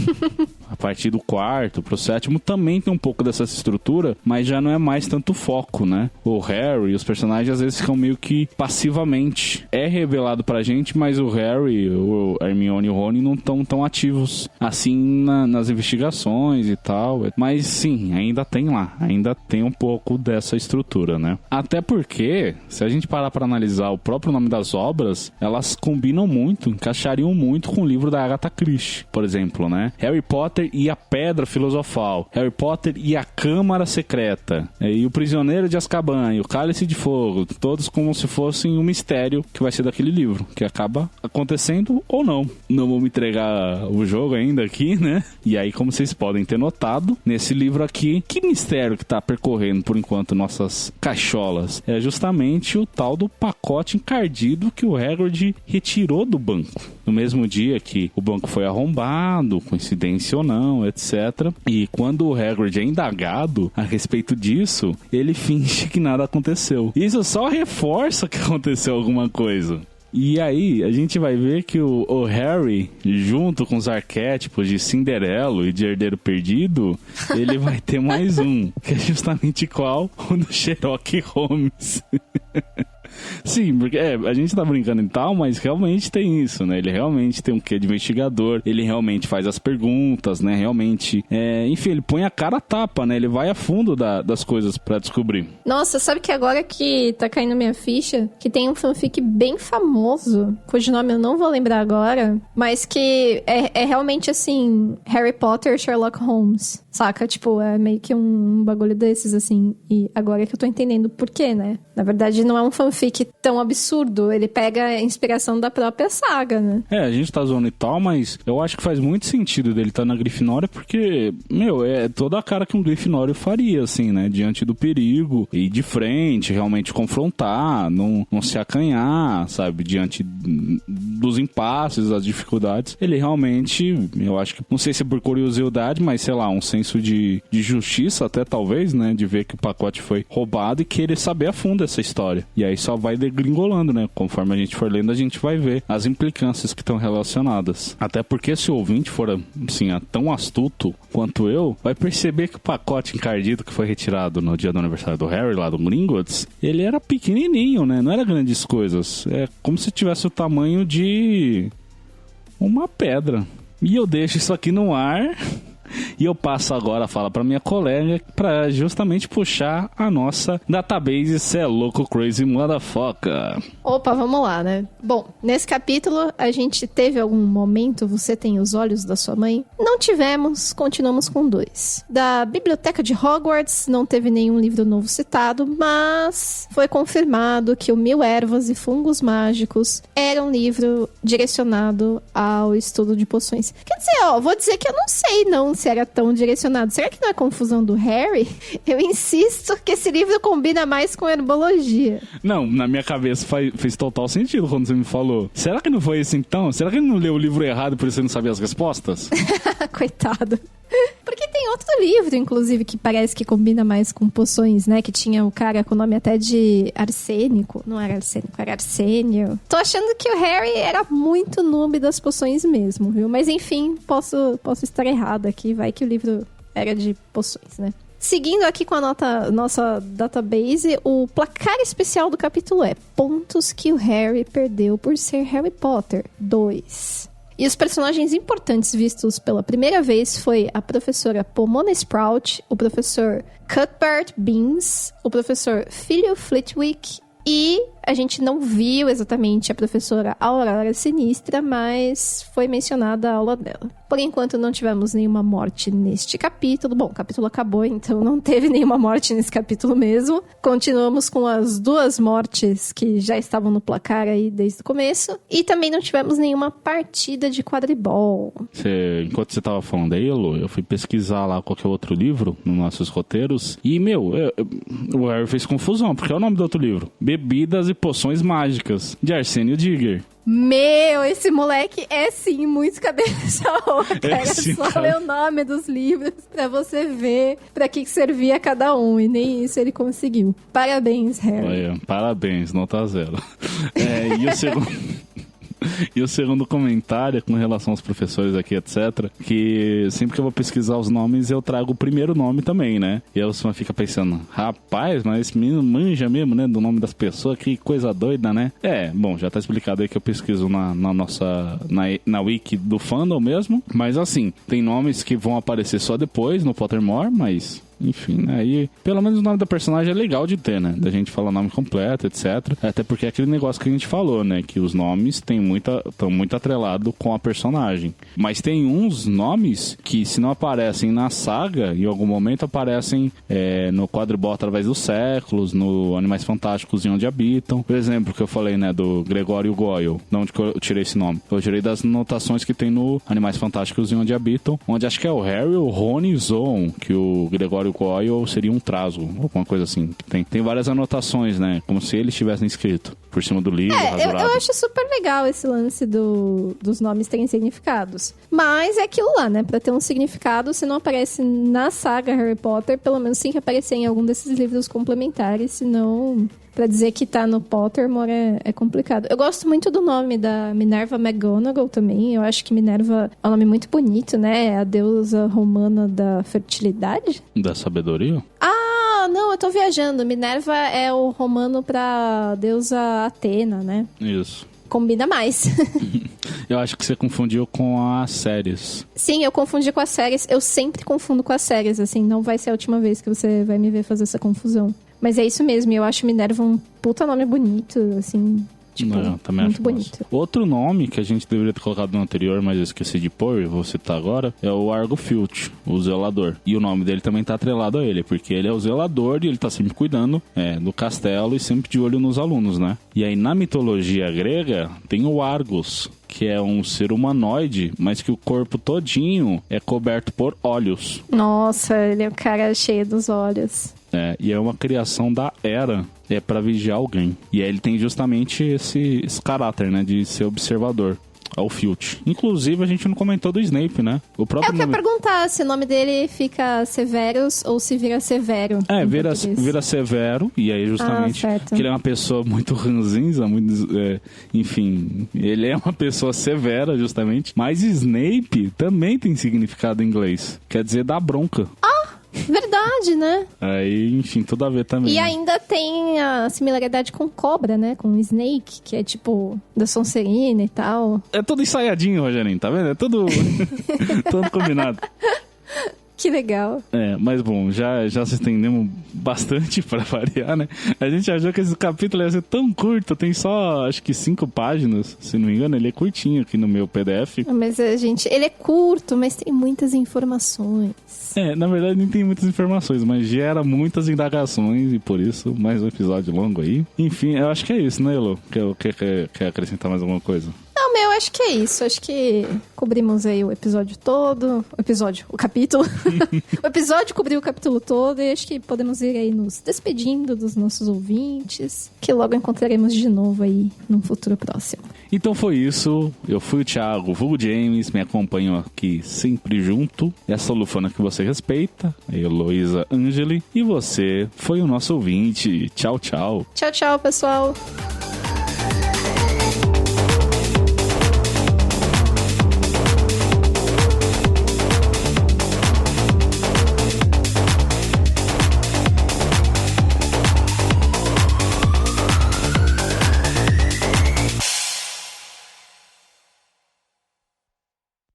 A partir do 4º pro 7º também tem um pouco dessa estrutura, mas já não é mais tanto foco, né? O Harry e os personagens às vezes ficam meio que passivamente. É revelado pra gente, mas o Harry, o Hermione e o Rony não estão tão ativos assim nas investigações e tal. Mas sim, ainda tem lá, ainda tem um pouco dessa estrutura, né? Até porque, se a gente parar pra analisar o próprio nome das obras, elas combinam muito, encaixariam muito com o livro da Agatha Christie, por exemplo, né? Harry Potter e a Pedra Filosofal, Harry Potter e a Câmara Secreta, e o Prisioneiro de Azkaban, e o Cálice de Fogo, todos como se fossem um mistério que vai ser daquele livro, que acaba acontecendo ou não. Não vou me entregar o jogo ainda aqui, né? E aí, como vocês podem ter notado, nesse livro aqui, que mistério que tá percorrendo por enquanto nossas cacholas? É justamente o tal do pacote encardido que o Hagrid retirou do banco. No mesmo dia que o banco foi arrombado, coincidência ou não, etc. E quando o Hagrid é indagado a respeito disso, ele finge que nada aconteceu. Isso só reforça que aconteceu alguma coisa. E aí, a gente vai ver que o Harry, junto com os arquétipos de Cinderela e de Herdeiro Perdido, ele vai ter mais um, que é justamente qual? O do Sherlock Holmes. Sim, porque a gente tá brincando e tal, mas realmente tem isso, né? Ele realmente tem um quê de investigador, ele realmente faz as perguntas, né? Realmente, enfim, ele põe a cara a tapa, né? Ele vai a fundo das coisas pra descobrir. Nossa, sabe que agora que tá caindo minha ficha, que tem um fanfic bem famoso, cujo nome eu não vou lembrar agora, mas que é realmente assim, Harry Potter, Sherlock Holmes, saca? Tipo, é meio que um bagulho desses, assim, e agora que eu tô entendendo por quê, né? Na verdade, não é um fanfic tão absurdo, ele pega a inspiração da própria saga, né? A gente tá zoando e tal, mas eu acho que faz muito sentido dele estar na Grifinória, porque, é toda a cara que um Grifinório faria, assim, né? Diante do perigo, e de frente, realmente confrontar, não se acanhar, sabe? Diante dos impasses, das dificuldades. Ele realmente, eu acho que, não sei se é por curiosidade, mas sei lá, um senso de justiça até talvez, né? De ver que o pacote foi roubado e querer saber a fundo essa história. E aí só vai degringolando, né? Conforme a gente for lendo, a gente vai ver as implicâncias que estão relacionadas. Até porque se o ouvinte for, assim, tão astuto quanto eu, vai perceber que o pacote encardido que foi retirado no dia do aniversário do Harry, lá do Gringotts, ele era pequenininho, né? Não era grandes coisas. É como se tivesse o tamanho de uma pedra. E eu deixo isso aqui no ar... E eu passo agora a fala para minha colega para justamente puxar a nossa database Cê é Louco Crazy Motherfucker. Opa, vamos lá, né? Bom, nesse capítulo a gente teve algum momento, você tem os olhos da sua mãe? Não tivemos, continuamos com 2. Da Biblioteca de Hogwarts não teve nenhum livro novo citado, mas foi confirmado que o 1000 Ervas e Fungos Mágicos era um livro direcionado ao estudo de poções. Quer dizer, vou dizer que eu não sei não se era tão direcionado. Será que não é confusão do Harry? Eu insisto que esse livro combina mais com herbologia. Não, na minha cabeça fez total sentido quando você me falou. Será que não foi isso então? Será que ele não leu o livro errado por isso ele não sabia as respostas? Coitado. Porque tem outro livro, inclusive, que parece que combina mais com poções, né? Que tinha o cara com o nome até de arsênico. Não era arsênico, era arsênio. Tô achando que o Harry era muito noob das poções mesmo, viu? Mas enfim, posso estar errado aqui. Vai que o livro era de poções, né? Seguindo aqui com a nossa database, o placar especial do capítulo é pontos que o Harry perdeu por ser Harry Potter, 2. E os personagens importantes vistos pela primeira vez foi a professora Pomona Sprout, o professor Cuthbert Beans, o professor Philip Flitwick e A gente não viu exatamente a professora Aurora Sinistra, mas foi mencionada a aula dela. Por enquanto, não tivemos nenhuma morte neste capítulo. Bom, o capítulo acabou, então não teve nenhuma morte nesse capítulo mesmo. Continuamos com as 2 mortes que já estavam no placar aí desde o começo. E também não tivemos nenhuma partida de quadribol. Enquanto você tava falando aí, Elô, eu fui pesquisar lá qualquer outro livro nos nossos roteiros. E, o Harry fez confusão, porque é o nome do outro livro. Bebidas e Poções Mágicas, de Arsênio Digger. Meu, esse moleque é sim muito cabeça louca. Era só ler o nome dos livros pra você ver pra que servia cada um. E nem isso ele conseguiu. Parabéns, Harry. Olha, parabéns, nota 0. E o segundo comentário é com relação aos professores aqui, etc. Que sempre que eu vou pesquisar os nomes, eu trago o primeiro nome também, né? E aí você fica pensando, rapaz, mas esse menino manja mesmo, né? Do nome das pessoas, que coisa doida, né? Bom, já tá explicado aí que eu pesquiso na wiki do fandom mesmo. Mas assim, tem nomes que vão aparecer só depois no Pottermore, mas... Enfim, né? Aí, pelo menos o nome da personagem é legal de ter, né? Da gente falar o nome completo, etc. Até porque é aquele negócio que a gente falou, né? Que os nomes estão muito atrelados com a personagem. Mas tem uns nomes que, se não aparecem na saga, em algum momento aparecem no quadribol através dos séculos, no Animais Fantásticos e Onde Habitam. Por exemplo, que eu falei, né? Do Gregório Goyle. De onde que eu tirei esse nome? Eu tirei das anotações que tem no Animais Fantásticos e Onde Habitam, onde acho que é o Harry, o Rony e o Zoon, que o Gregório Goyle seria um trazo, alguma coisa assim. Tem várias anotações, né? Como se eles tivessem escrito por cima do livro. Eu acho super legal esse lance dos nomes terem significados. Mas é aquilo lá, né? Pra ter um significado, se não aparece na saga Harry Potter, pelo menos tem que aparecer em algum desses livros complementares, senão... Pra dizer que tá no Pottermore é complicado. Eu gosto muito do nome da Minerva McGonagall também. Eu acho que Minerva é um nome muito bonito, né? É a deusa romana da fertilidade. Da sabedoria? Ah, não, eu tô viajando. Minerva é o romano pra deusa Atena, né? Isso. Combina mais. Eu acho que você confundiu com as séries. Sim, eu confundi com as séries. Eu sempre confundo com as séries, assim. Não vai ser a última vez que você vai me ver fazer essa confusão. Mas é isso mesmo, eu acho Minerva um puta nome bonito, assim, tipo, também muito acho bonito. Massa. Outro nome que a gente deveria ter colocado no anterior, mas eu esqueci de pôr, vou citar agora, é o Argo Filch, o zelador. E o nome dele também tá atrelado a ele, porque ele é o zelador e ele tá sempre cuidando do castelo e sempre de olho nos alunos, né? E aí, na mitologia grega, tem o Argos, que é um ser humanoide, mas que o corpo todinho é coberto por olhos. Nossa, ele é o cara cheio dos olhos. E é uma criação da Hera, pra vigiar alguém. E aí ele tem justamente esse caráter, né, de ser observador. ao Filch. Inclusive, a gente não comentou do Snape, né? O próprio eu quero perguntar se o nome dele fica Severus ou se vira Severo. É, vira Severo, e aí justamente que ele é uma pessoa muito ranzinza, muito, enfim, ele é uma pessoa severa, justamente. Mas Snape também tem significado em inglês. Quer dizer, dá bronca. Verdade, né? Aí, enfim, tudo a ver também. E ainda tem a similaridade com cobra, né? Com Snake, que é tipo da Sonserina e tal. É tudo ensaiadinho, Rogerinho, tá vendo? É tudo, tudo combinado. Que legal. É, mas bom, já se estendemos bastante pra variar, né? A gente achou que esse capítulo ia ser tão curto, tem só, acho que 5 páginas, se não me engano, ele é curtinho aqui no meu PDF. Mas, gente, ele é curto, mas tem muitas informações. É, na verdade nem tem muitas informações, mas gera muitas indagações e por isso, mais um episódio longo aí. Enfim, eu acho que é isso, né, Elo? Quer acrescentar mais alguma coisa? Não, eu acho que é isso. Acho que cobrimos aí o episódio todo. O capítulo. O episódio cobriu o capítulo todo e acho que podemos ir aí nos despedindo dos nossos ouvintes, que logo encontraremos de novo aí num futuro próximo. Então foi isso. Eu fui o Thiago, vulgo James, me acompanham aqui sempre junto. Essa lufana que você respeita, a Heloísa Angeli. E você foi o nosso ouvinte. Tchau, tchau. Tchau, tchau, pessoal.